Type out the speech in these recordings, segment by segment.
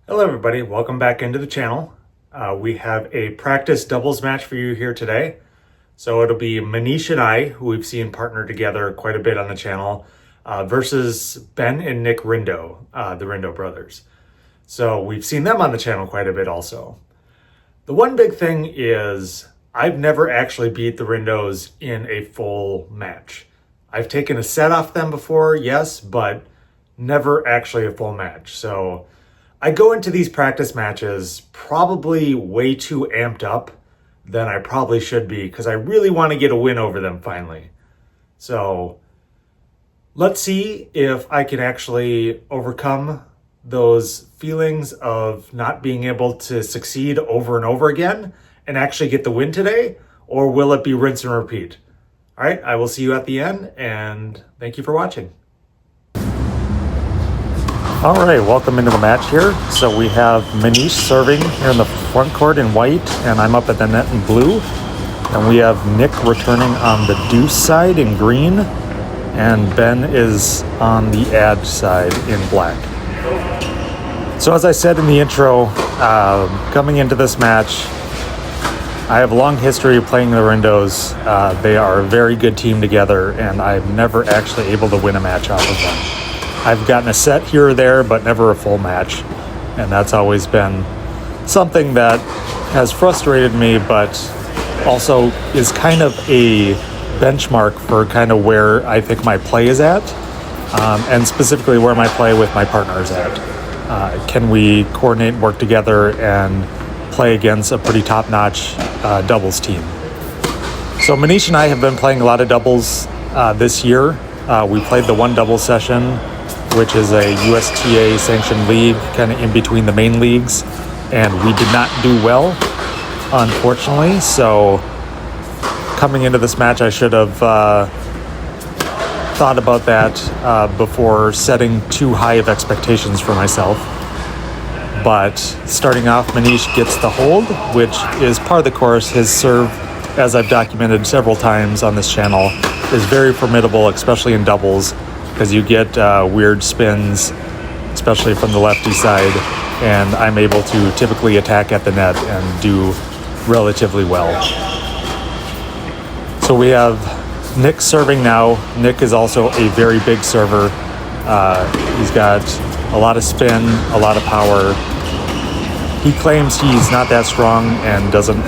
Hello everybody, welcome back into the channel. We have a practice doubles match for you here today. So it'll be Manish and I, who we've seen partner together quite a bit on the channel, versus Ben and Nick Rindo, the Rindo brothers. So we've seen them on the channel quite a bit also. The one big thing is I've never actually beat the Rindos in a full match. I've taken a set off them before, yes, but never actually a full match. So I go into these practice matches probably way too amped up than I probably should be because I really want to get a win over them finally. So let's see if I can actually overcome those feelings of not being able to succeed over and over again and actually get the win today, or will it be rinse and repeat? All right, I will see you at the end, and thank you for watching. All right, welcome into the match here. So we have Manish serving here in the front court in white, and I'm up at the net in blue. And we have Nick returning on the deuce side in green, and Ben is on the ad side in black. So as I said in the intro, coming into this match, I have a long history of playing the Rindos. They are a very good team together, and I'm never actually able to win a match off of them. I've gotten a set here or there, but never a full match. And that's always been something that has frustrated me, but also is kind of a benchmark for kind of where I think my play is at, and specifically where my play with my partner is at. Can we coordinate and work together and play against a pretty top-notch doubles team? So Manish and I have been playing a lot of doubles this year. We played the one double session, which is a USTA sanctioned league, kind of in between the main leagues, and we did not do well, unfortunately. So coming into this match, I should have thought about that before setting too high of expectations for myself. But starting off, Manish gets the hold, which is part of the course. His serve, as I've documented several times on this channel, is very formidable, especially in doubles, because you get weird spins, especially from the lefty side, and I'm able to typically attack at the net and do relatively well. So we have Nick serving now. Nick is also a very big server. He's got a lot of spin, a lot of power. He claims he's not that strong and doesn't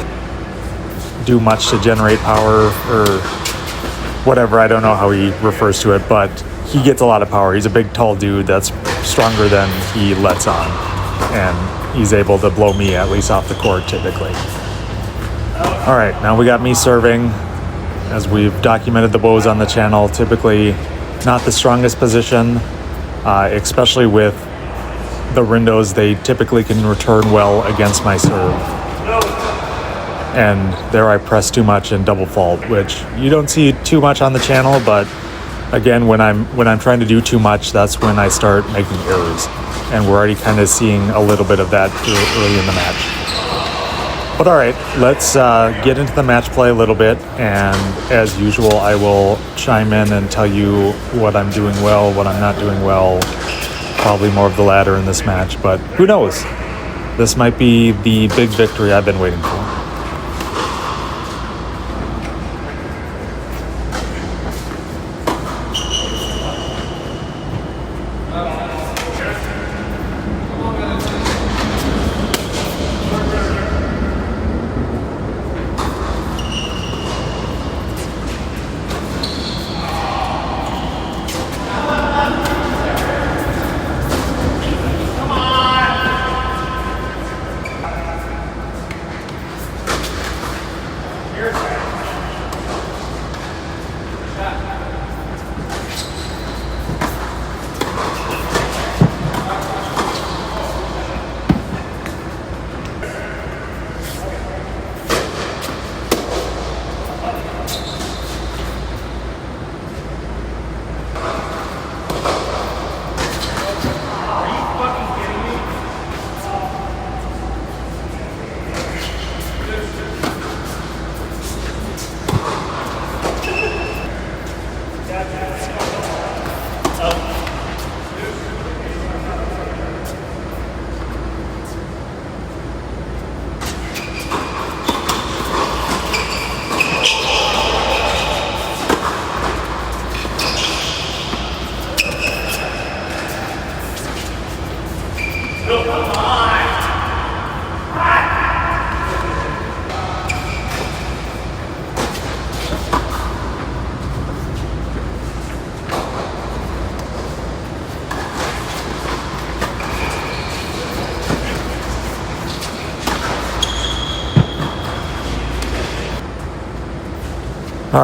do much to generate power or whatever. I don't know how he refers to it, but he gets a lot of power. He's a big, tall dude that's stronger than he lets on, and he's able to blow me at least off the court typically. All right, now we got me serving. As we've documented the woes on the channel, typically not the strongest position, especially with the Rindos. They typically can return well against my serve. And there I press too much and double fault, which you don't see too much on the channel, but again, when I'm trying to do too much, that's when I start making errors. And we're already kind of seeing a little bit of that early in the match. But all right, let's get into the match play a little bit. And as usual, I will chime in and tell you what I'm doing well, what I'm not doing well. Probably more of the latter in this match, but who knows? This might be the big victory I've been waiting for. All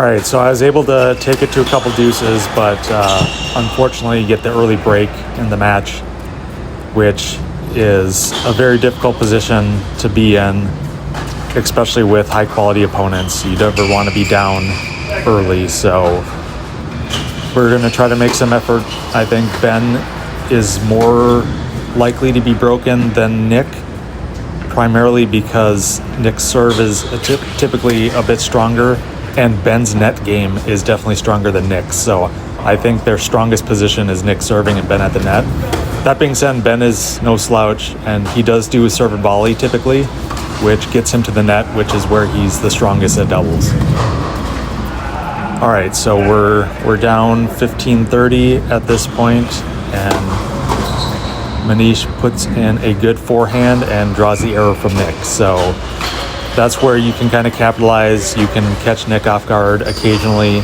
right, so I was able to take it to a couple deuces, but unfortunately you get the early break in the match, which is a very difficult position to be in, especially with high quality opponents. You never want to be down early, so we're going to try to make some effort. I think Ben is more likely to be broken than Nick, primarily because Nick's serve is typically a bit stronger, and Ben's net game is definitely stronger than Nick's. So I think their strongest position is Nick serving and Ben at the net. That being said, Ben is no slouch, and he does do a serve and volley typically, which gets him to the net, which is where he's the strongest at doubles. All right, so we're down 15-30 at this point, and Manish puts in a good forehand and draws the error from Nick. So that's where you can kind of capitalize. You can catch Nick off guard occasionally.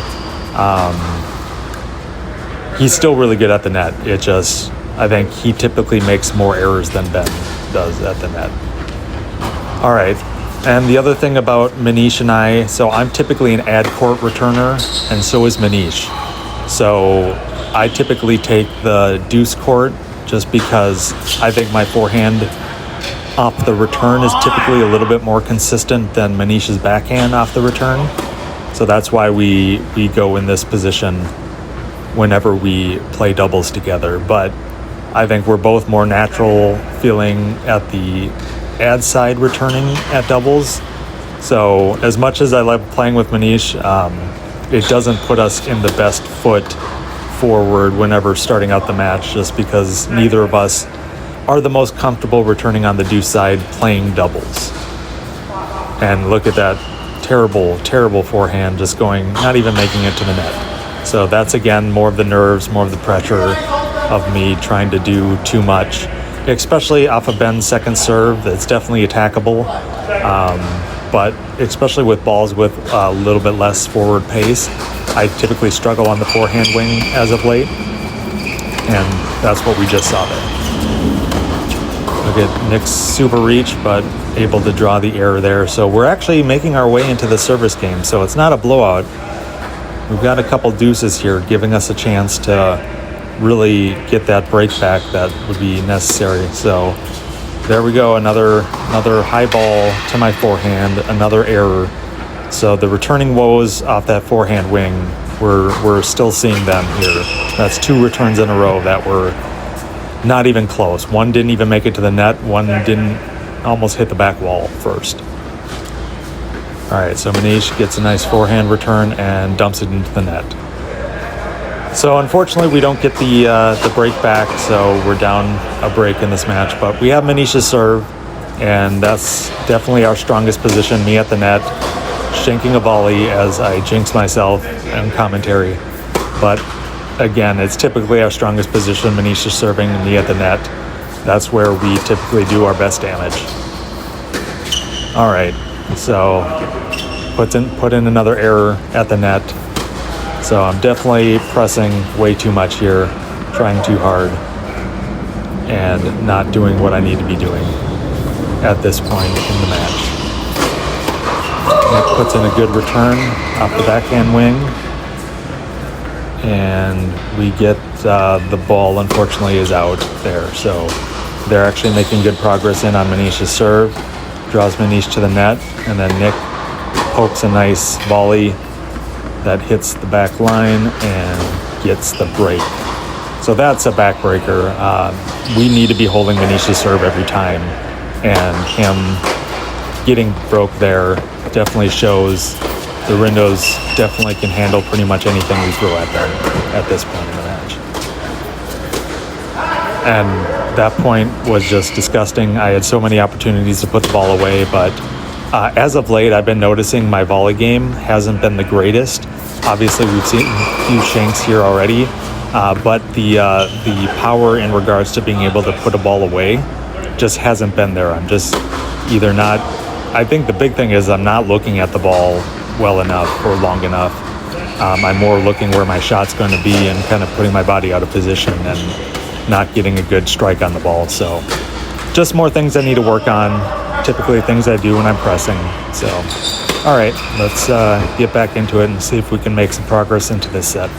He's still really good at the net. It just, I think he typically makes more errors than Ben does at the net. All right, and the other thing about Manish and I, so I'm typically an ad court returner, and so is Manish. So I typically take the deuce court just because I think my forehand off the return is typically a little bit more consistent than Manish's backhand off the return. So that's why we go in this position whenever we play doubles together. But I think we're both more natural feeling at the ad side returning at doubles. So as much as I love playing with Manish, it doesn't put us in the best foot forward whenever starting out the match, just because neither of us are the most comfortable returning on the deuce side playing doubles. And look at that terrible forehand just going, not even making it to the net. So that's, again, more of the nerves, more of the pressure of me trying to do too much, especially off of Ben's second serve. That's definitely attackable, but especially with balls with a little bit less forward pace, I typically struggle on the forehand wing as of late, and that's what we just saw there. Look at Nick's super reach, but able to draw the error there. So we're actually making our way into the service game, so it's not a blowout. We've got a couple deuces here, giving us a chance to really get that break back that would be necessary. So there we go, another high ball to my forehand, another error. So the returning woes off that forehand wing, we're still seeing them here. That's two returns in a row that were not even close. One didn't even make it to the net. One didn't, almost hit the back wall first. All right, so Manish gets a nice forehand return and dumps it into the net. So unfortunately, we don't get the break back, so we're down a break in this match. But we have Manish's serve, and that's definitely our strongest position, me at the net, shanking a volley as I jinx myself in commentary. But again, it's typically our strongest position, Manish is serving, me at the net. That's where we typically do our best damage. All right, so put in another error at the net. So I'm definitely pressing way too much here, trying too hard, and not doing what I need to be doing at this point in the match. Nick puts in a good return off the backhand wing, and we get the ball, unfortunately, is out there. So they're actually making good progress in on Manish's serve, draws Manish to the net, and then Nick pokes a nice volley that hits the back line and gets the break. So that's a backbreaker. We need to be holding Manish's serve every time, and him getting broke there definitely shows the Rindos definitely can handle pretty much anything we throw at them at this point in the match. And that point was just disgusting. I had so many opportunities to put the ball away, but as of late, I've been noticing my volley game hasn't been the greatest. Obviously, we've seen a few shanks here already, but the power in regards to being able to put a ball away just hasn't been there. I'm just either not, I think the big thing is I'm not looking at the ball well enough or long enough. I'm more looking where my shot's going to be and kind of putting my body out of position and not getting a good strike on the ball. So just more things I need to work on, typically things I do when I'm pressing. So, all right, let's get back into it and see if we can make some progress into this set.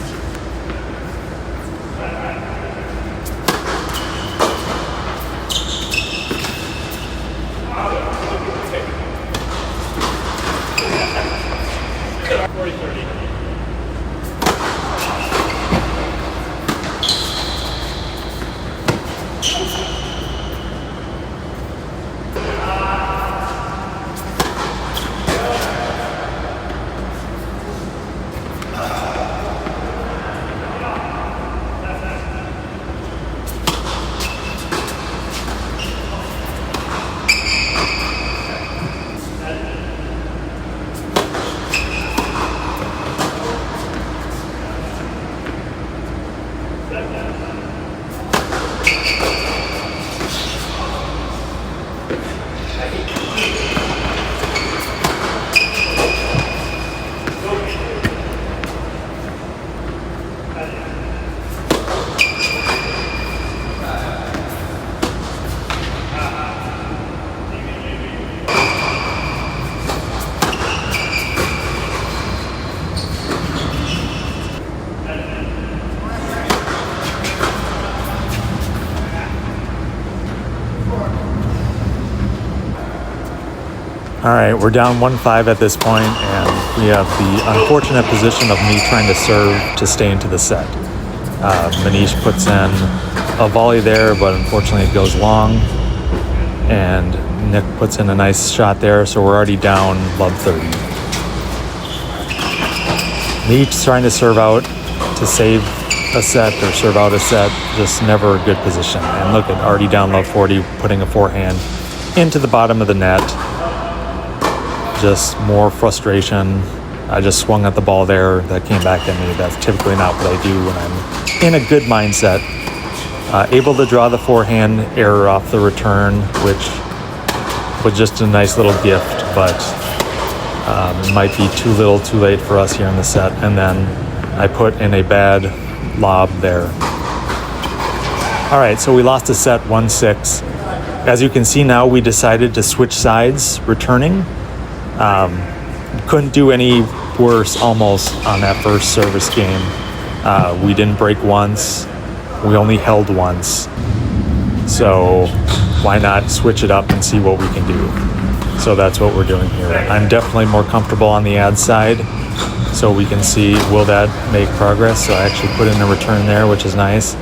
All right, we're down 1-5 at this point, and we have the unfortunate position of me trying to serve to stay into the set. Manish puts in a volley there, but unfortunately it goes long, and Nick puts in a nice shot there, so we're already down love 30. Manish trying to serve out to save a set or serve out a set, just never a good position. And look at already down love 40, putting a forehand into the bottom of the net. Just more frustration. I just swung at the ball there. That came back at me. That's typically not what I do when I'm in a good mindset. Able to draw the forehand error off the return, which was just a nice little gift, but it might be too little too late for us here in the set. And then I put in a bad lob there. All right, so we lost a set 1-6. As you can see now, we decided to switch sides returning. Couldn't do any worse almost on that first service game. We didn't break once. We only held once. So why not switch it up and see what we can do? So that's what we're doing here. I'm definitely more comfortable on the ad side, so we can see, will that make progress? So I actually put in a return there, which is nice.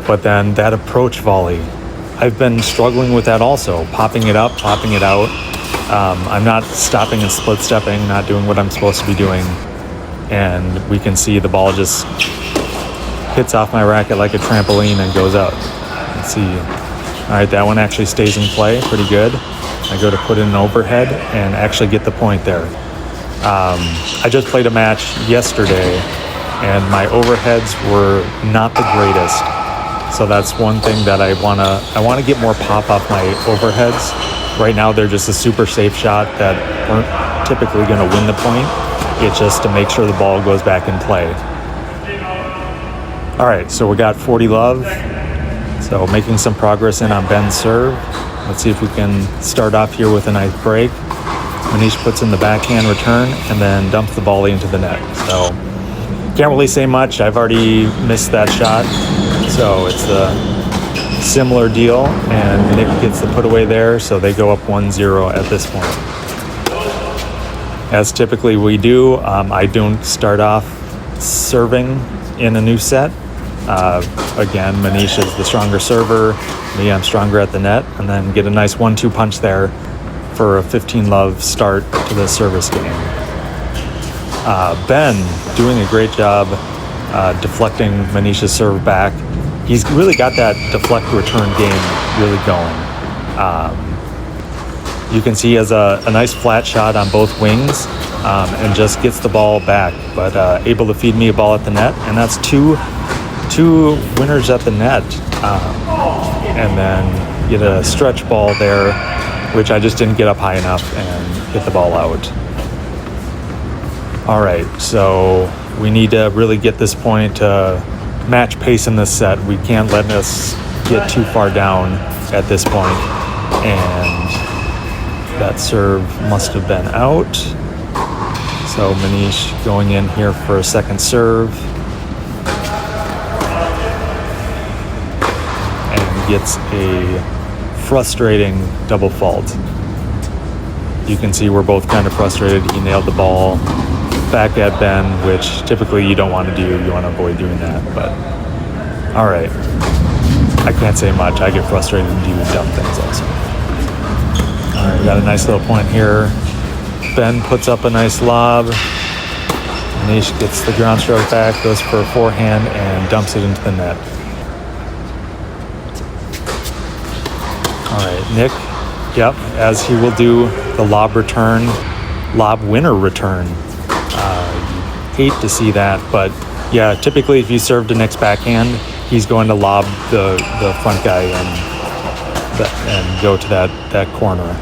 But then that approach volley, I've been struggling with that also, popping it up, popping it out. I'm not stopping and split stepping, not doing what I'm supposed to be doing. And we can see the ball just hits off my racket like a trampoline and goes out. Let's see. All right, that one actually stays in play pretty good. I go to put in an overhead and actually get the point there. I just played a match yesterday and my overheads were not the greatest. So that's one thing that I want to get more pop off my overheads. Right now, they're just a super safe shot that aren't typically going to win the point. It's just to make sure the ball goes back in play. All right, so we got 40 love. So making some progress in on Ben's serve. Let's see if we can start off here with a nice break. Manish puts in the backhand return and then dumps the volley into the net. So can't really say much. I've already missed that shot. So it's the similar deal, and Nick gets the put away there, so they go up 1-0 at this point. As typically we do, I don't start off serving in a new set. Again, Manish is the stronger server, me, I'm stronger at the net, and then get a nice 1-2 punch there for a 15-love start to the service game. Ben doing a great job deflecting Manish's serve back. He's really got that deflect return game really going. You can see he has a nice flat shot on both wings and just gets the ball back, but able to feed me a ball at the net, and that's two winners at the net. and then get a stretch ball there, which I just didn't get up high enough and hit the ball out. All right, so we need to really get this point to match pace in this set. We can't let us get too far down at this point. And that serve must have been out. So Manish going in here for a second serve. And gets a frustrating double fault. You can see we're both kind of frustrated. He nailed the ball back at Ben, which typically you don't want to do. You want to avoid doing that, but all right. I can't say much. I get frustrated and do dumb things also. All right, we got a nice little point here. Ben puts up a nice lob. Manish gets the ground stroke back, goes for a forehand, and dumps it into the net. All right, Nick, yep, as he will do the lob winner return. Hate to see that, but yeah, typically if you serve to Nick's backhand, he's going to lob the front guy and go to that corner.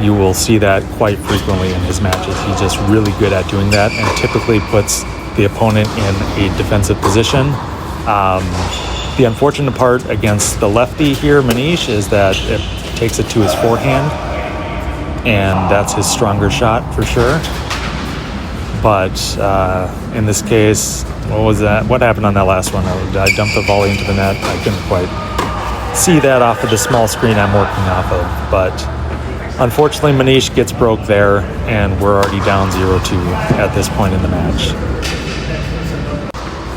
You will see that quite frequently in his matches. He's just really good at doing that and typically puts the opponent in a defensive position. The unfortunate part against the lefty here, Manish, is that it takes it to his forehand, and that's his stronger shot for sure. But in this case, what was that? What happened on that last one? I dumped the volley into the net. I couldn't quite see that off of the small screen I'm working off of. But unfortunately, Manish gets broke there, and we're already down 0-2 at this point in the match.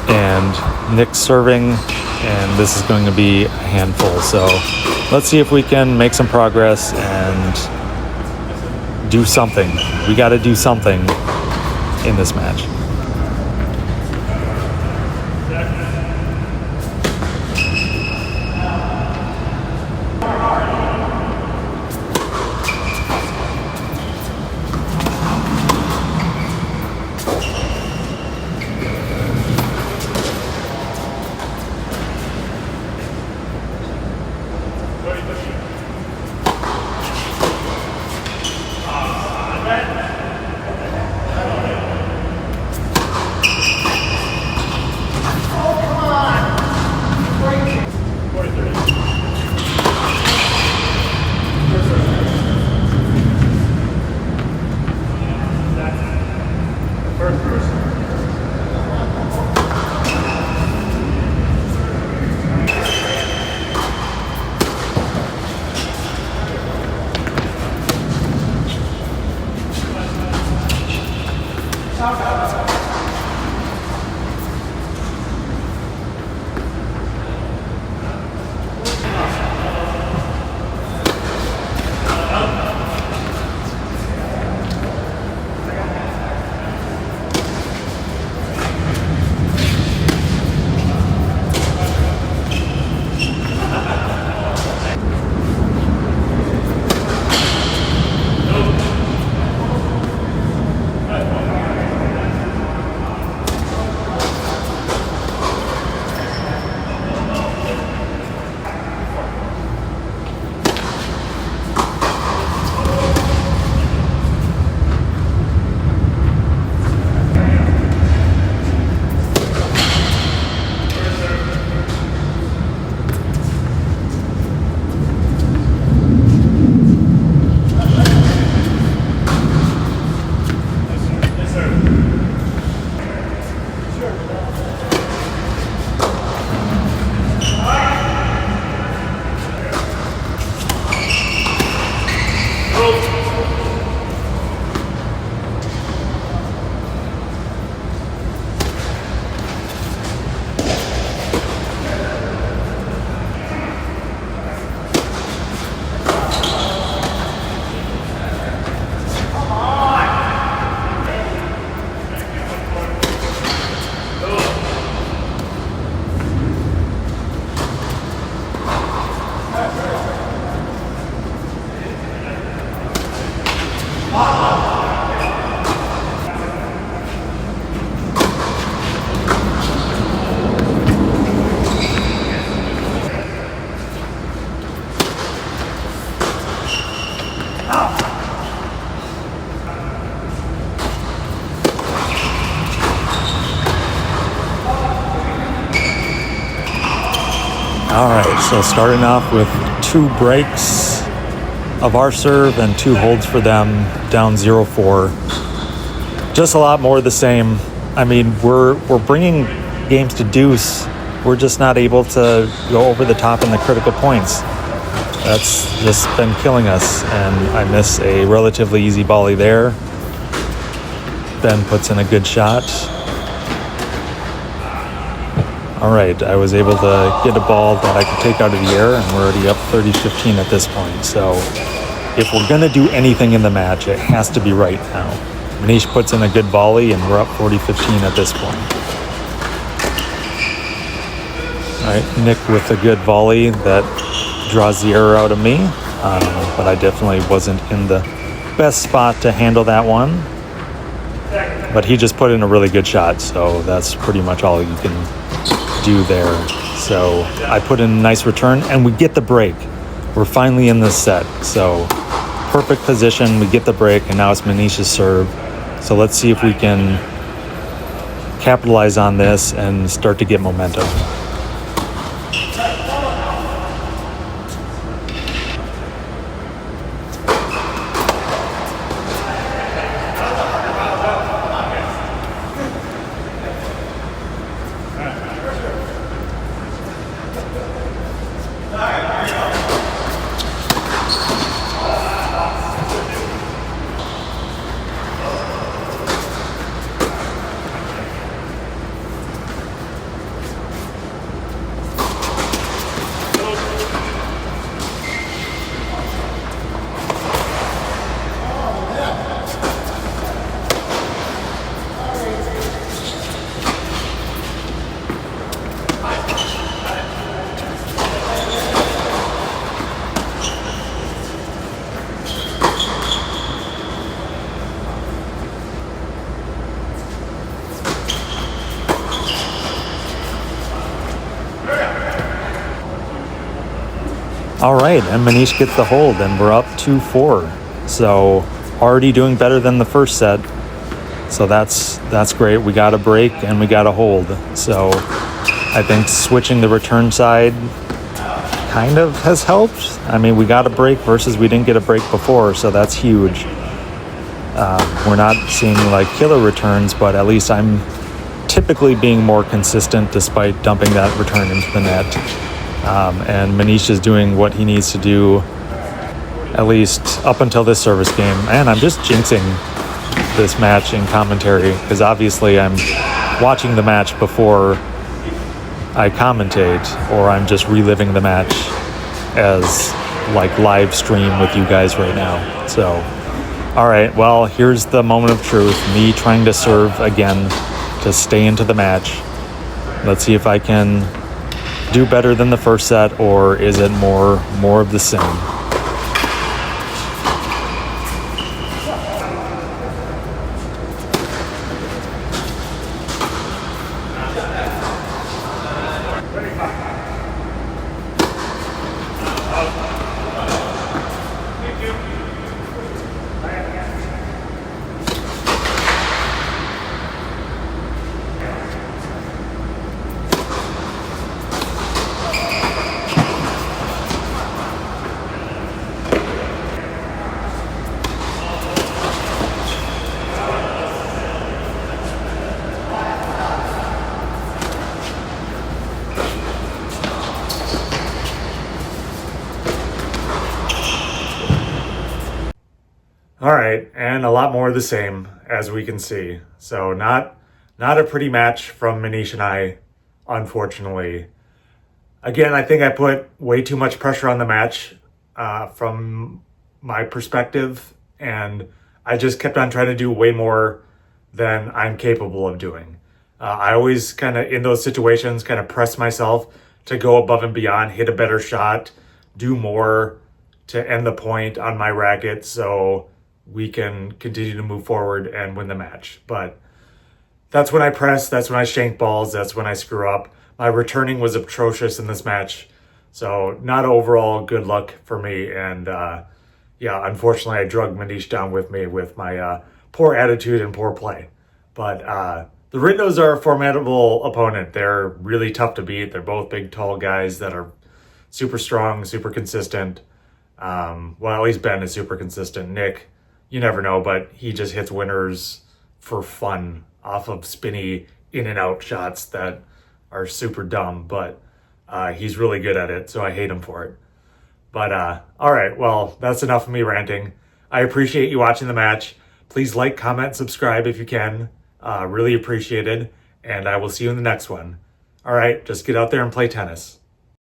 And Nick's serving, and this is going to be a handful. So let's see if we can make some progress and do something. We got to do something in this match. So starting off with 2 breaks of our serve and 2 holds for them, down 0-4. Just a lot more of the same. I mean, we're bringing games to deuce. We're just not able to go over the top in the critical points. That's just been killing us, and I miss a relatively easy volley there. Ben puts in a good shot. All right, I was able to get a ball that I could take out of the air, and we're already up 30-15 at this point. So if we're going to do anything in the match, it has to be right now. Manish puts in a good volley, and we're up 40-15 at this point. All right, Nick with a good volley that draws the error out of me, but I definitely wasn't in the best spot to handle that one. But he just put in a really good shot, so that's pretty much all you can do there. So I put in a nice return, and we get the break. We're finally in this set, so perfect position. We get the break, and now it's Manish's serve. So let's see if we can capitalize on this and start to get momentum. All right, and Manish gets the hold, and we're up 2-4. So already doing better than the first set. So that's great. We got a break and we got a hold. So I think switching the return side kind of has helped. I mean, we got a break versus we didn't get a break before, so that's huge. We're not seeing like killer returns, but at least I'm typically being more consistent despite dumping that return into the net. And Manish is doing what he needs to do, at least up until this service game. And I'm just jinxing this match in commentary because obviously I'm watching the match before I commentate, or I'm just reliving the match as like live stream with you guys right now. So, all right, well, here's the moment of truth, me trying to serve again to stay into the match. Let's see if I can do better than the first set, or is it more of the same? All right, and a lot more of the same, as we can see. So not a pretty match from Manish and I, unfortunately. Again, I think I put way too much pressure on the match from my perspective, and I just kept on trying to do way more than I'm capable of doing. I always kind of, in those situations, kind of press myself to go above and beyond, hit a better shot, do more to end the point on my racket so we can continue to move forward and win the match. But that's when I press, that's when I shank balls, that's when I screw up. My returning was atrocious in this match, so not overall good luck for me. And yeah, unfortunately, I drug Manish down with me with my poor attitude and poor play. But the Rindos are a formidable opponent. They're really tough to beat. They're both big, tall guys that are super strong, super consistent. Well, at least Ben is super consistent. Nick, you never know, but he just hits winners for fun off of spinny in and out shots that are super dumb, but he's really good at it, so I hate him for it. But all right, well, that's enough of me ranting. I appreciate you watching the match. Please like, comment, subscribe if you can. Really appreciated, and I will see you in the next one. All right, just get out there and play tennis.